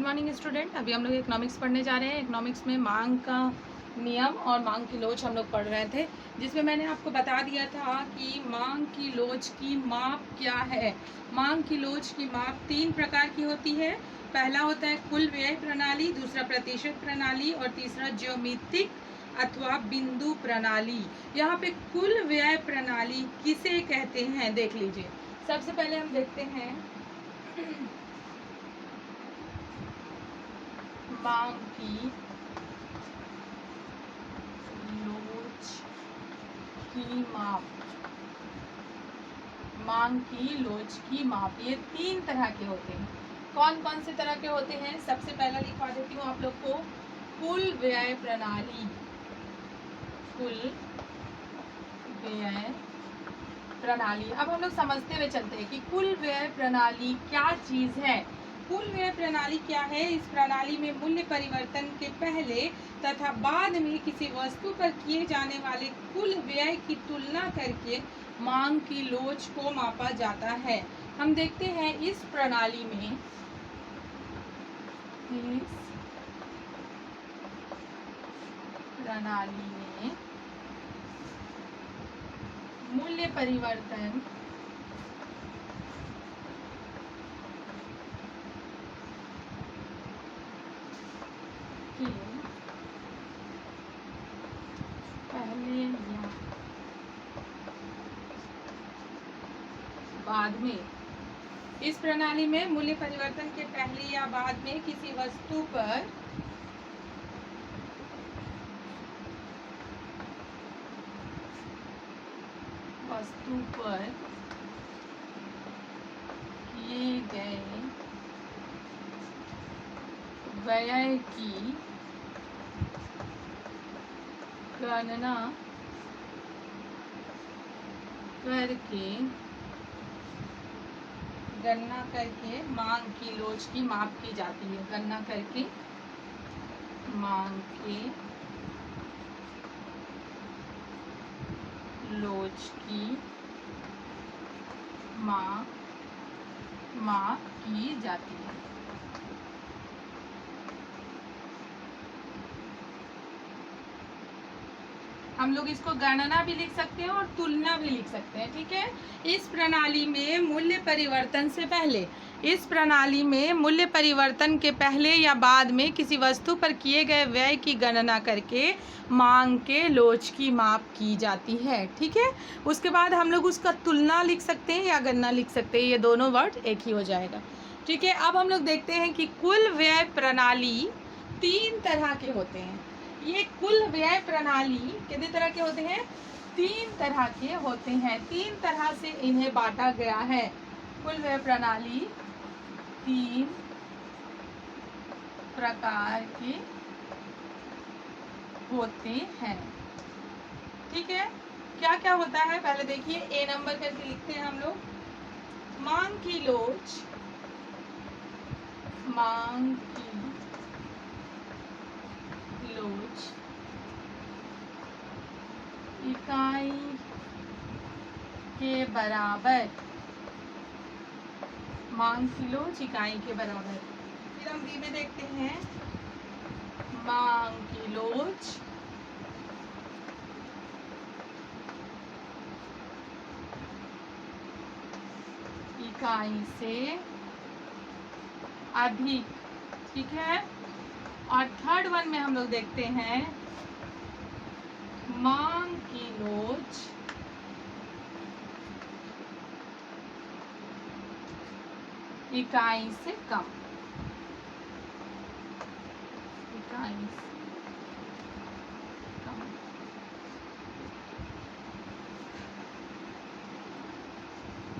Morning student. अभी हम लोग इकोनॉमिक्स पढ़ने जा रहे हैं। इकोनॉमिक्स में मांग का नियम और मांग की लोच हम लोग पढ़ रहे थे, जिसमें मैंने आपको बता दिया था कि मांग की लोच की माप क्या है। मांग की लोच की माप 3 प्रकार की होती है। पहला होता है कुल व्यय प्रणाली, दूसरा प्रतिशत प्रणाली और तीसरा ज्योमितिक अथवा बिंदु प्रणाली। यहाँ पे कुल व्यय प्रणाली किसे कहते हैं देख लीजिए। सबसे पहले हम देखते हैं मांग की लोच की माप। मांग की लोच की माप ये 3 तरह के होते हैं। कौन कौन से तरह के होते हैं? सबसे पहला लिखवा देती हूँ आप लोग को, कुल व्यय प्रणाली। कुल व्यय प्रणाली। अब हम लोग समझते हुए चलते हैं कि कुल व्यय प्रणाली क्या चीज है। कुल व्यय प्रणाली क्या है? इस प्रणाली में मूल्य परिवर्तन के पहले तथा बाद में किसी वस्तु पर किए जाने वाले कुल व्यय की तुलना करके मांग की लोच को मापा जाता है। हम देखते हैं इस प्रणाली में मूल्य परिवर्तन के पहले या बाद में, इस प्रणाली में मूल्य परिवर्तन के पहले या बाद में किसी वस्तु पर किए गए व्यय की गणना करके मांग की लोच की माप की जाती है। गणना करके मांग के लोच की माप की जाती है। हम लोग इसको गणना भी लिख सकते हैं और तुलना भी लिख सकते हैं, ठीक है। इस प्रणाली में मूल्य परिवर्तन से पहले, इस प्रणाली में मूल्य परिवर्तन के पहले या बाद में किसी वस्तु पर किए गए व्यय की गणना करके मांग के लोच की माप की जाती है, ठीक है। उसके बाद हम लोग उसका तुलना लिख सकते हैं या गणना लिख सकते हैं, ये दोनों वर्ड एक ही हो जाएगा, ठीक है। अब हम लोग देखते हैं कि कुल व्यय प्रणाली 3 तरह के होते हैं। ये कुल व्यय प्रणाली कितने तरह के होते हैं? 3 तरह के होते हैं। 3 तरह से इन्हें बांटा गया है। कुल व्यय प्रणाली 3 प्रकार के होते हैं, ठीक है। क्या क्या होता है पहले देखिए, ए नंबर करके लिखते हैं हम लोग। मांग की लोच, मांग की लोच इकाई के बराबर, मांग की लोच इकाई के बराबर। फिर हम बी में देखते हैं, मांग की लोच इकाई से अधिक, ठीक है। और थर्ड वन में हम लोग देखते हैं मांग की लोच इकाई से कम, इकाई से कम।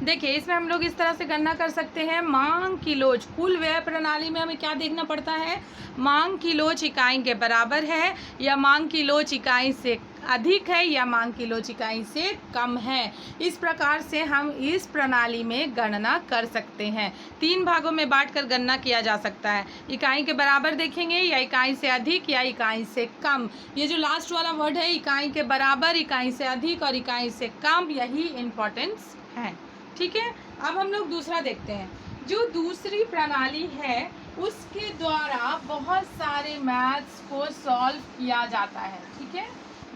देखिए इसमें हम लोग इस तरह से गणना कर सकते हैं। मांग की लोच, कुल व्यय प्रणाली में हमें क्या देखना पड़ता है? मांग की लोच इकाई के बराबर है, या मांग की लोच इकाई से अधिक है, या मांग की लोच इकाई से कम है। इस प्रकार से हम इस प्रणाली में गणना कर सकते हैं। 3 भागों में बांटकर गणना किया जा सकता है। इकाई के बराबर देखेंगे, या इकाई से अधिक, या इकाई से कम। ये जो लास्ट वाला वर्ड है, इकाई के बराबर, इकाई से अधिक और इकाई से कम, यही इम्पोर्टेंस है, ठीक है। अब हम लोग दूसरा देखते हैं। जो दूसरी प्रणाली है उसके द्वारा बहुत सारे मैथ्स को सॉल्व किया जाता है। ठीक है,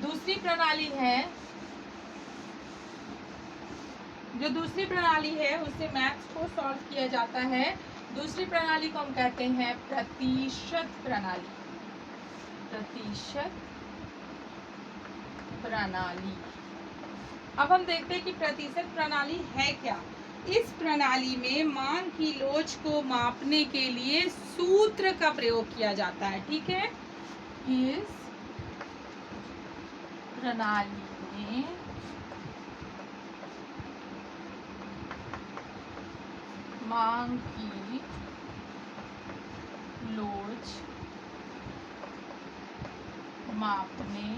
दूसरी प्रणाली है, जो दूसरी प्रणाली है उससे मैथ्स को सॉल्व किया जाता है। दूसरी प्रणाली को हम कहते हैं प्रतिशत प्रणाली। प्रतिशत प्रणाली। अब हम देखते हैं कि प्रतिशत प्रणाली है क्या। इस प्रणाली में मांग की लोच को मापने के लिए सूत्र का प्रयोग किया जाता है। ठीक है, इस प्रणाली में मांग की लोच मापने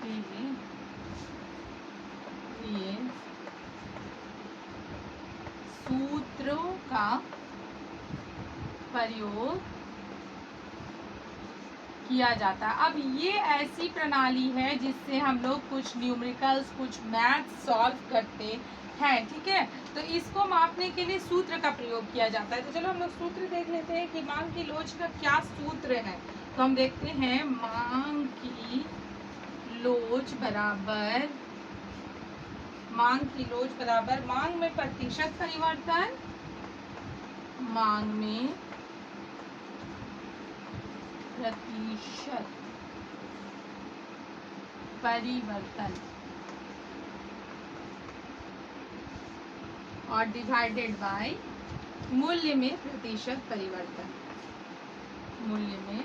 के लिए सूत्रों का प्रयोग किया जाता है। अब ये ऐसी प्रणाली है जिससे हम लोग कुछ न्यूमेरिकल्स, कुछ मैथ्स सॉल्व करते हैं। ठीक है, तो इसको मापने के लिए सूत्र का प्रयोग किया जाता है। तो चलो हम लोग सूत्र देख लेते हैं कि मांग की लोच का क्या सूत्र है। तो हम देखते हैं, मांग की लोच बराबर, मांग की लोच बराबर मांग में प्रतिशत परिवर्तन, मांग में प्रतिशत परिवर्तन और डिवाइडेड बाय मूल्य में प्रतिशत परिवर्तन। मूल्य में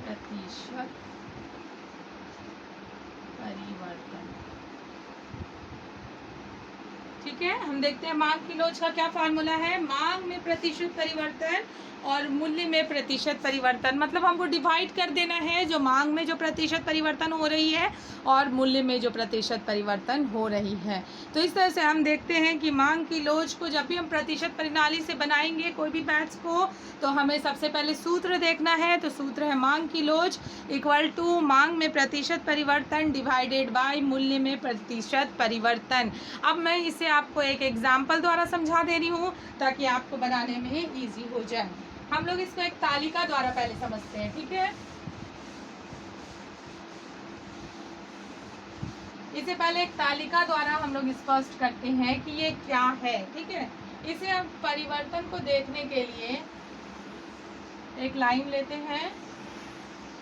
प्रतिशत परिवर्तन। ठीक है, हम देखते हैं मांग की लोच का क्या फार्मूला है। मांग में प्रतिशत परिवर्तन और मूल्य में प्रतिशत परिवर्तन, मतलब हमको डिवाइड कर देना है जो मांग में जो प्रतिशत परिवर्तन हो रही है और मूल्य में जो प्रतिशत परिवर्तन हो रही है। तो इस तरह से हम देखते हैं कि मांग की लोच को जब भी हम प्रतिशत प्रणाली से बनाएंगे कोई भी मैथ्स को, तो हमें सबसे पहले सूत्र देखना है। तो सूत्र है मांग की लोच इक्वल टू मांग में प्रतिशत परिवर्तन डिवाइडेड बाय मूल्य में प्रतिशत परिवर्तन। अब मैं इसे आपको एक एग्जाम्पल द्वारा समझा दे रही हूँ ताकि आपको बनाने में ईजी हो जाए। हम लोग इसको एक तालिका द्वारा पहले समझते हैं। ठीक है, इसे पहले एक तालिका द्वारा हम लोग स्पष्ट करते हैं कि ये क्या है। ठीक है, इसे हम परिवर्तन को देखने के लिए एक लाइन लेते हैं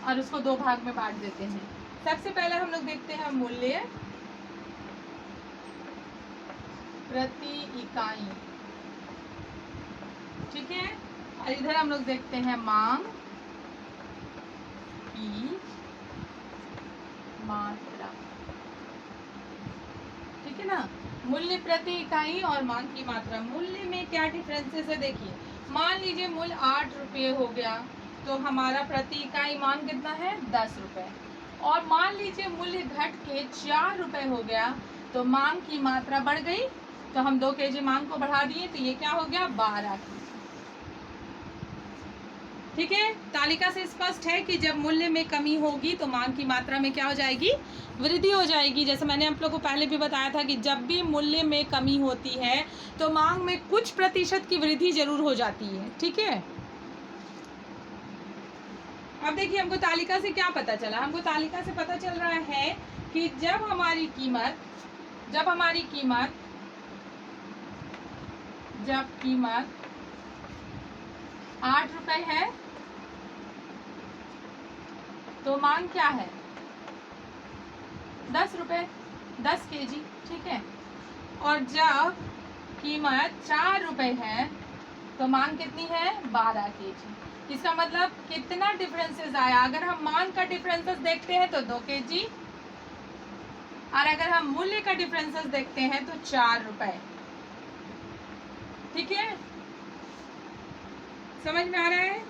और उसको दो भाग में बांट देते हैं। सबसे पहले हम लोग देखते हैं मूल्य प्रति इकाई। ठीक है, और इधर हम लोग देखते हैं मांग की मात्रा। ठीक है ना, मूल्य प्रति इकाई और मांग की मात्रा। मूल्य में क्या डिफरेंसेस है देखिए, मान लीजिए मूल्य 8 रुपये हो गया तो हमारा प्रति इकाई मांग कितना है 10 रुपये। और मान लीजिए मूल्य घट के 4 रुपये हो गया तो मांग की मात्रा बढ़ गई, तो हम 2 केजी मांग को बढ़ा दिए तो ये क्या हो गया 12 केजी। ठीक है, तालिका से स्पष्ट है कि जब मूल्य में कमी होगी तो मांग की मात्रा में क्या हो जाएगी, वृद्धि हो जाएगी। जैसे मैंने आप लोगों को पहले भी बताया था कि जब भी मूल्य में कमी होती है तो मांग में कुछ प्रतिशत की वृद्धि जरूर हो जाती है। ठीक है, अब देखिए हमको तालिका से क्या पता चला। हमको तालिका से पता चल रहा है कि जब हमारी कीमत 8 रुपए है तो मांग क्या है 10 रुपए, 10 केजी। ठीक है, और जब कीमत 4 रुपए है तो मांग कितनी है 12 केजी। इसका मतलब कितना डिफरेंसेस आया। अगर हम मांग का डिफरेंसेस देखते हैं तो 2 केजी, और अगर हम मूल्य का डिफरेंसेस देखते हैं तो 4 रुपए। ठीक है, समझ में आ रहा है।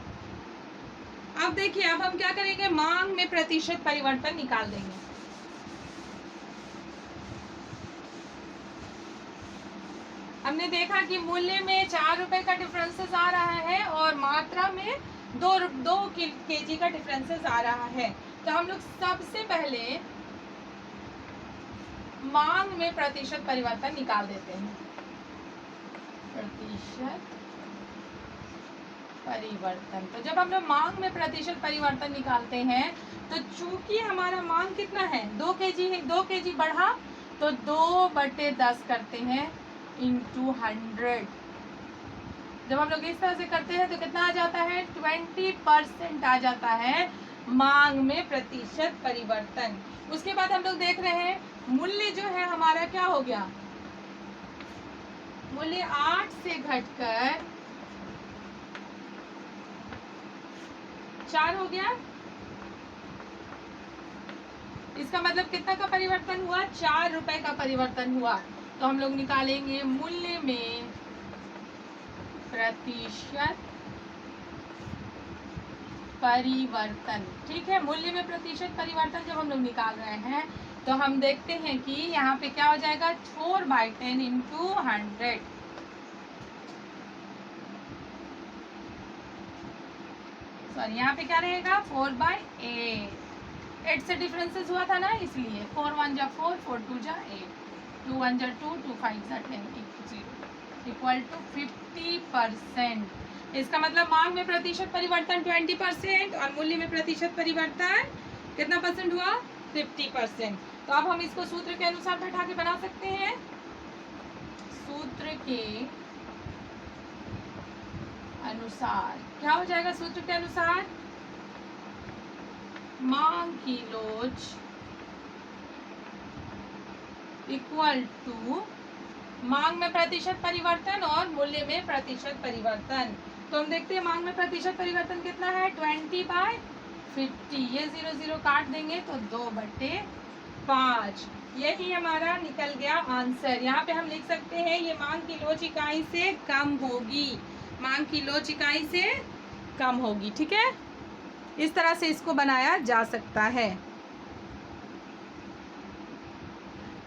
अब देखिए, अब हम क्या करेंगे, मांग में प्रतिशत परिवर्तन निकाल देंगे। हमने देखा कि मूल्य में 4 रुपए का डिफरेंसेस आ रहा है और मात्रा में 2 केजी का डिफरेंसेस आ रहा है। तो हम लोग सबसे पहले मांग में प्रतिशत परिवर्तन निकाल देते हैं। प्रतिशत परिवर्तन। तो जब हम लोग मांग में प्रतिशत परिवर्तन निकालते हैं तो चूंकि हमारा मांग कितना है 2 kg है, 2 kg बढ़ा तो 2/10 करते हैं इंटू 100। जब हम लोग इस तरह से करते हैं तो कितना आ जाता है 20% आ जाता है मांग में प्रतिशत परिवर्तन। उसके बाद हम लोग देख रहे हैं मूल्य जो है हमारा क्या हो गया, मूल्य 8 से घटकर 4 हो गया। इसका मतलब कितना का परिवर्तन हुआ, 4 रुपए का परिवर्तन हुआ। तो हम लोग निकालेंगे मूल्य में प्रतिशत परिवर्तन। ठीक है, मूल्य में प्रतिशत परिवर्तन जब हम लोग निकाल रहे हैं तो हम देखते हैं कि यहाँ पे क्या हो जाएगा 4/10 इंटू 100। सॉरी, यहाँ पे क्या रहेगा 4/8। 8 से डिफरेंसेस हुआ था ना, इसलिए 4 1 जा 4, 4 2 जा 8, 2 1 जा 2, 2 5 जा 10 इक्वल टू 50%। इसका मतलब मांग में प्रतिशत परिवर्तन 20% और मूल्य में प्रतिशत परिवर्तन कितना परसेंट हुआ 50%। तो अब हम इसको सूत्र के अनुसार बैठा के बना सकते हैं। सूत्र के अनुसार क्या हो जाएगा, सूत्र के अनुसार मांग की लोच इक्वल टू मांग में प्रतिशत परिवर्तन और मूल्य में प्रतिशत परिवर्तन। तो हम देखते हैं मांग में प्रतिशत परिवर्तन कितना है 20/50। ये 0 0 काट देंगे तो 2/5। यही हमारा निकल गया आंसर। यहाँ पे हम लिख सकते हैं ये मांग की लोच इकाई से कम होगी, मांग की लोच इकाई से कम होगी। ठीक है, इस तरह से इसको बनाया जा सकता है।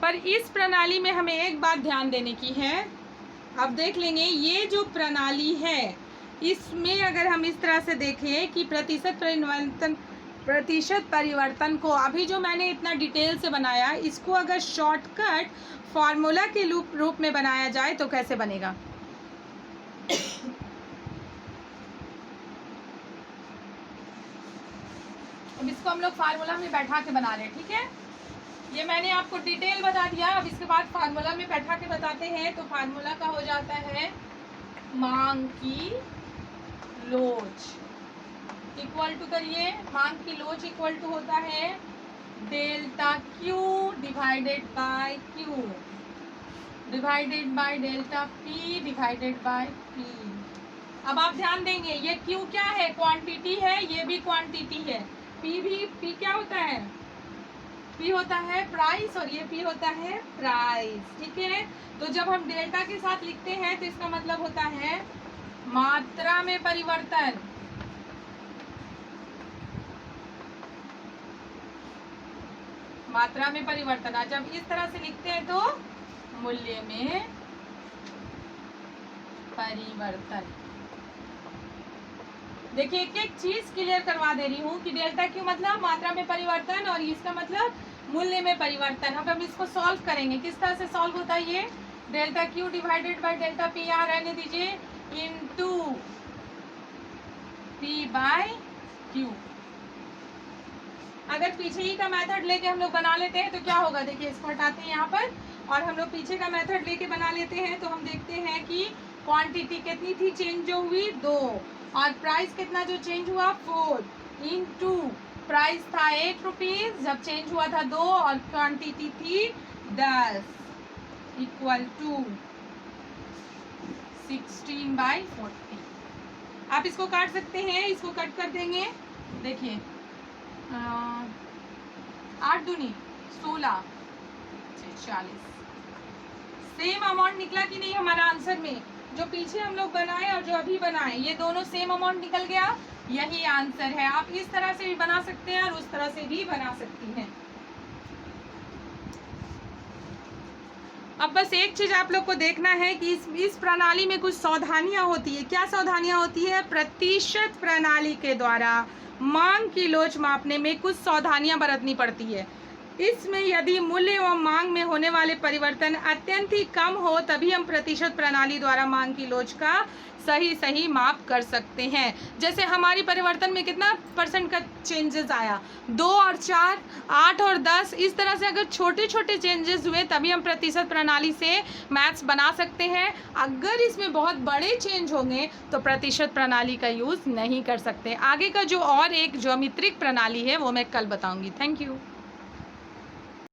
पर इस प्रणाली में हमें एक बात ध्यान देने की है। अब देख लेंगे ये जो प्रणाली है इसमें अगर हम इस तरह से देखें कि प्रतिशत परिवर्तन को अभी जो मैंने इतना डिटेल से बनाया इसको अगर शॉर्टकट फॉर्मूला के रूप में बनाया जाए तो कैसे बनेगा। अब इसको हम लोग फार्मूला में बैठा के बना रहे हैं। ठीक है, ये मैंने आपको डिटेल बता दिया। अब इसके बाद फार्मूला में बैठा के बताते हैं। तो फार्मूला का हो जाता है मांग की लोच इक्वल टू करिए, मांग की लोच इक्वल टू होता है delta Q divided by Q divided by delta P divided by P. अब आप ध्यान देंगे ये क्यू क्या है, क्वांटिटी है, ये भी क्वांटिटी है। पी क्या होता है, पी होता है प्राइस और ये पी होता है प्राइस। ठीक है, तो जब हम डेल्टा के साथ लिखते हैं तो इसका मतलब होता है मात्रा में परिवर्तन। मात्रा में परिवर्तन। आज जब इस तरह से लिखते हैं तो मूल्य में परिवर्तन। देखिए एक एक चीज क्लियर करवा दे रही हूँ कि डेल्टा क्यू मतलब मात्रा में परिवर्तन और इसका मतलब मूल्य में परिवर्तन। अब हम इसको सॉल्व करेंगे। किस तरह से सॉल्व होता है ये, delta Q divided by delta P, यहाँ रहने दीजिए, इनटू पी बाय क्यू। अगर पीछे ही का मेथड लेके हम लोग बना लेते हैं तो क्या होगा, देखिए इसको हटाते हैं यहाँ पर और हम लोग पीछे का मेथड लेके बना लेते हैं तो हम देखते हैं कि क्वांटिटी कितनी थी चेंज जो हुई 2 और प्राइस कितना जो चेंज हुआ 4 इनटू प्राइस था 8 रुपीज जब चेंज हुआ था 2 और क्वांटिटी थी 10 इक्वल टू 16/40। आप इसको काट सकते हैं, इसको कट कर देंगे। देखिए 8 दूनी 16 40। सेम अमाउंट निकला कि नहीं हमारा आंसर में, जो पीछे हम लोग बनाए और जो अभी बनाए ये दोनों सेम अमाउंट निकल गया, यही आंसर है। आप इस तरह से भी बना सकते हैं और उस तरह से भी बना सकती हैं। अब बस एक चीज आप लोग को देखना है कि इस प्रणाली में कुछ सावधानियां होती है। क्या सावधानियां होती है, प्रतिशत प्रणाली के द्वारा मांग की लोच मापने में कुछ सावधानियां बरतनी पड़ती है। इसमें यदि मूल्य एवं मांग में होने वाले परिवर्तन अत्यंत ही कम हो तभी हम प्रतिशत प्रणाली द्वारा मांग की लोच का सही माप कर सकते हैं। जैसे हमारी परिवर्तन में कितना % का चेंजेस आया, 2 और 4, 8 और 10, इस तरह से अगर छोटे छोटे चेंजेस हुए तभी हम प्रतिशत प्रणाली से मैथ्स बना सकते हैं। अगर इसमें बहुत बड़े चेंज होंगे तो प्रतिशत प्रणाली का यूज़ नहीं कर सकते। आगे का जो और एक ज्योमेट्रिक प्रणाली है वो मैं कल बताऊंगी। Thank you.